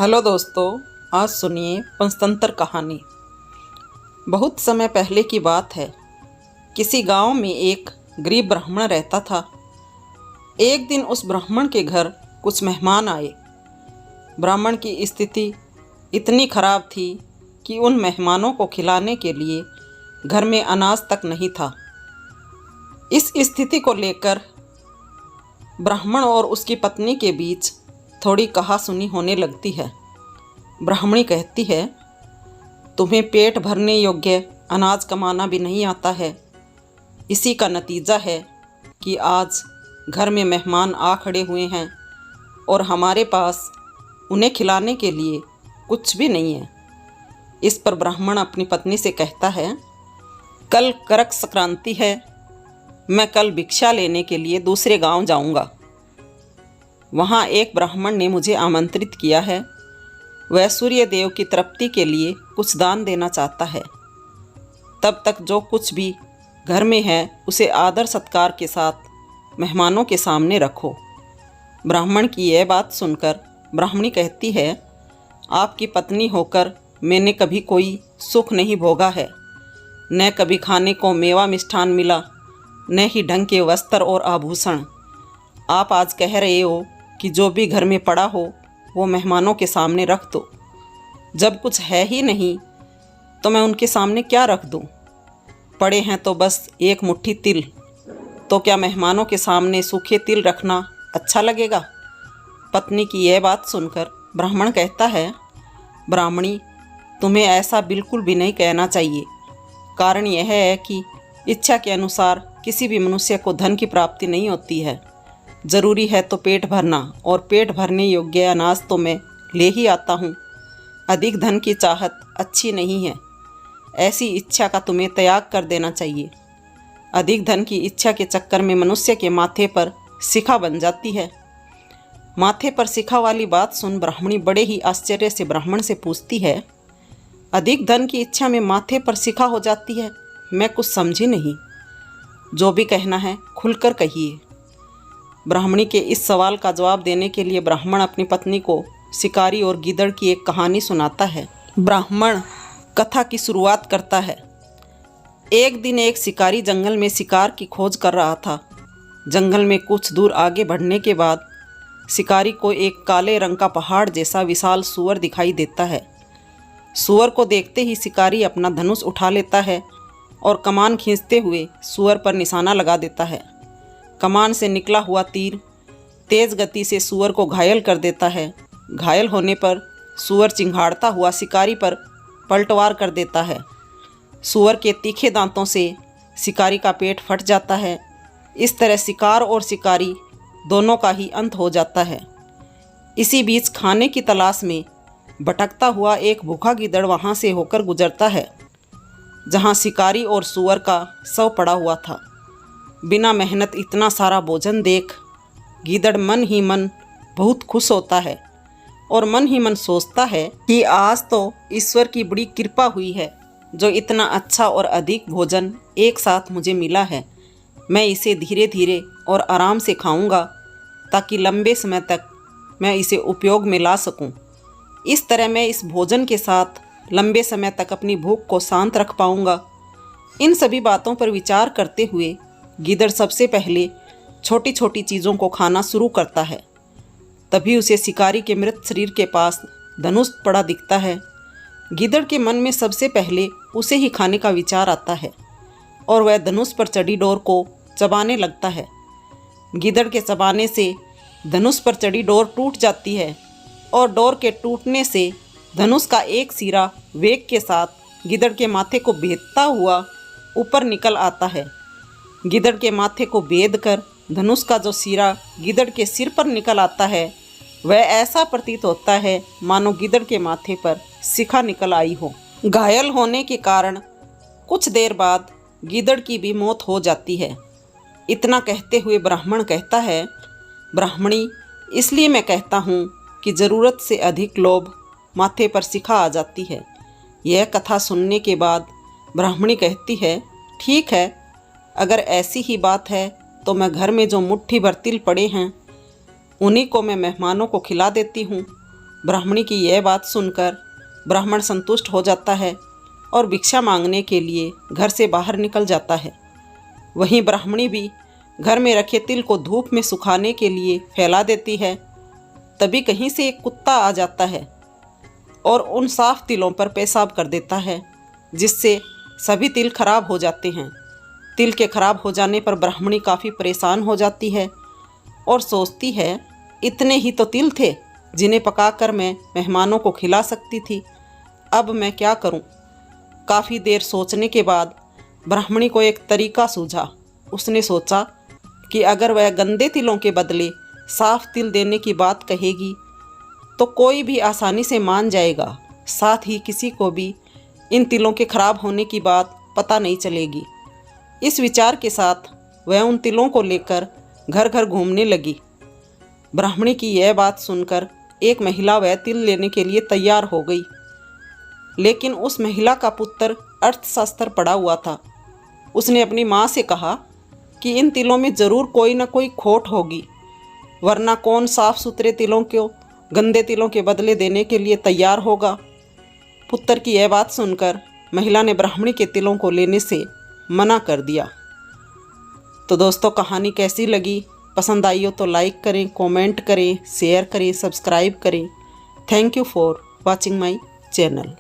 Hello दोस्तों, आज सुनिए पंचतंत्र कहानी। बहुत समय पहले की बात है। किसी गांव में एक गरीब ब्राह्मण रहता था। एक दिन उस ब्राह्मण के घर कुछ मेहमान आए। ब्राह्मण की स्थिति इतनी खराब थी कि उन मेहमानों को खिलाने के लिए घर में अनाज तक नहीं था। इस स्थिति को लेकर ब्राह्मण और उसकी पत्नी के बीच थोड़ी कहासुनी होने लगती है। ब्राह्मणी कहती है, तुम्हें पेट भरने योग्य अनाज कमाना भी नहीं आता है। इसी का नतीजा है कि आज घर में मेहमान आ खड़े हुए हैं और हमारे पास उन्हें खिलाने के लिए कुछ भी नहीं है। इस पर ब्राह्मण अपनी पत्नी से कहता है, कल करक संक्रांति है, मैं कल भिक्षा लेने के लिए दूसरे गांव जाऊंगा। वहाँ एक ब्राह्मण ने मुझे आमंत्रित किया है। वह सूर्य देव की तृप्ति के लिए कुछ दान देना चाहता है। तब तक जो कुछ भी घर में है उसे आदर सत्कार के साथ मेहमानों के सामने रखो। ब्राह्मण की यह बात सुनकर ब्राह्मणी कहती है, आपकी पत्नी होकर मैंने कभी कोई सुख नहीं भोगा है। न कभी खाने को मेवा मिष्ठान मिला, न ही ढंग के वस्त्र और आभूषण। आप आज कह रहे हो कि जो भी घर में पड़ा हो वो मेहमानों के सामने रख दो। जब कुछ है ही नहीं तो मैं उनके सामने क्या रख दूं? पड़े हैं तो बस एक मुट्ठी तिल, तो क्या मेहमानों के सामने सूखे तिल रखना अच्छा लगेगा? पत्नी की यह बात सुनकर ब्राह्मण कहता है, ब्राह्मणी, तुम्हें ऐसा बिल्कुल भी नहीं कहना चाहिए। कारण यह है कि इच्छा के अनुसार किसी भी मनुष्य को धन की प्राप्ति नहीं होती है। ज़रूरी है तो पेट भरना, और पेट भरने योग्य अनाज तो मैं ले ही आता हूँ। अधिक धन की चाहत अच्छी नहीं है। ऐसी इच्छा का तुम्हें त्याग कर देना चाहिए। अधिक धन की इच्छा के चक्कर में मनुष्य के माथे पर शिखा बन जाती है। माथे पर शिखा वाली बात सुन ब्राह्मणी बड़े ही आश्चर्य से ब्राह्मण से पूछती है, अधिक धन की इच्छा में माथे पर शिखा हो जाती है? मैं कुछ समझी नहीं। जो भी कहना है खुलकर कहिए। ब्राह्मणी के इस सवाल का जवाब देने के लिए ब्राह्मण अपनी पत्नी को शिकारी और गीदड़ की एक कहानी सुनाता है। ब्राह्मण कथा की शुरुआत करता है। एक दिन एक शिकारी जंगल में शिकार की खोज कर रहा था। जंगल में कुछ दूर आगे बढ़ने के बाद शिकारी को एक काले रंग का पहाड़ जैसा विशाल सूअर दिखाई देता है। सूअर को देखते ही शिकारी अपना धनुष उठा लेता है और कमान खींचते हुए सूअर पर निशाना लगा देता है। कमान से निकला हुआ तीर तेज गति से सूअर को घायल कर देता है। घायल होने पर सूअर चिंघाड़ता हुआ शिकारी पर पलटवार कर देता है। सूअर के तीखे दांतों से शिकारी का पेट फट जाता है। इस तरह शिकार और शिकारी दोनों का ही अंत हो जाता है। इसी बीच खाने की तलाश में भटकता हुआ एक भूखा गीदड़ वहाँ से होकर गुजरता है, जहाँ शिकारी और सूअर का शव पड़ा हुआ था। बिना मेहनत इतना सारा भोजन देख गीदड़ मन ही मन बहुत खुश होता है और मन ही मन सोचता है कि आज तो ईश्वर की बड़ी कृपा हुई है, जो इतना अच्छा और अधिक भोजन एक साथ मुझे मिला है। मैं इसे धीरे धीरे और आराम से खाऊंगा ताकि लंबे समय तक मैं इसे उपयोग में ला सकूं। इस तरह मैं इस भोजन के साथ लंबे समय तक अपनी भूख को शांत रख पाऊंगा। इन सभी बातों पर विचार करते हुए गीदड़ सबसे पहले छोटी छोटी चीज़ों को खाना शुरू करता है। तभी उसे शिकारी के मृत शरीर के पास धनुष पड़ा दिखता है। गीदड़ के मन में सबसे पहले उसे ही खाने का विचार आता है और वह धनुष पर चढ़ी डोर को चबाने लगता है। गीदड़ के चबाने से धनुष पर चढ़ी डोर टूट जाती है और डोर के टूटने से धनुष का एक सिरा वेग के साथ गीदड़ के माथे को भेदता हुआ ऊपर निकल आता है। गीदड़ के माथे को भेद कर धनुष का जो सिरा गीदड़ के सिर पर निकल आता है, वह ऐसा प्रतीत होता है मानो गीदड़ के माथे पर शिखा निकल आई हो। घायल होने के कारण कुछ देर बाद गीदड़ की भी मौत हो जाती है। इतना कहते हुए ब्राह्मण कहता है, ब्राह्मणी, इसलिए मैं कहता हूँ कि ज़रूरत से अधिक लोभ माथे पर शिखा आ जाती है। यह कथा सुनने के बाद ब्राह्मणी कहती है, ठीक है, अगर ऐसी ही बात है तो मैं घर में जो मुट्ठी भर तिल पड़े हैं उन्हीं को मैं मेहमानों को खिला देती हूँ ब्राह्मणी की यह बात सुनकर ब्राह्मण संतुष्ट हो जाता है और भिक्षा मांगने के लिए घर से बाहर निकल जाता है। वहीं ब्राह्मणी भी घर में रखे तिल को धूप में सुखाने के लिए फैला देती है। तभी कहीं से एक कुत्ता आ जाता है और उन साफ तिलों पर पेशाब कर देता है, जिससे सभी तिल खराब हो जाते हैं। तिल के खराब हो जाने पर ब्राह्मणी काफ़ी परेशान हो जाती है और सोचती है, इतने ही तो तिल थे जिन्हें पकाकर मैं मेहमानों को खिला सकती थी, अब मैं क्या करूं? काफ़ी देर सोचने के बाद ब्राह्मणी को एक तरीका सूझा। उसने सोचा कि अगर वह गंदे तिलों के बदले साफ तिल देने की बात कहेगी तो कोई भी आसानी से मान जाएगा, साथ ही किसी को भी इन तिलों के खराब होने की बात पता नहीं चलेगी। इस विचार के साथ वह उन तिलों को लेकर घर घर घूमने लगी। ब्राह्मणी की यह बात सुनकर एक महिला वह तिल लेने के लिए तैयार हो गई, लेकिन उस महिला का पुत्र अर्थशास्त्र पढ़ा हुआ था। उसने अपनी माँ से कहा कि इन तिलों में ज़रूर कोई ना कोई खोट होगी, वरना कौन साफ सुथरे तिलों को गंदे तिलों के बदले देने के लिए तैयार होगा। पुत्र की यह बात सुनकर महिला ने ब्राह्मणी के तिलों को लेने से मना कर दिया। तो दोस्तों, कहानी कैसी लगी? पसंद आई हो तो लाइक करें, कमेंट करें, शेयर करें, सब्सक्राइब करें। Thank you for watching my channel.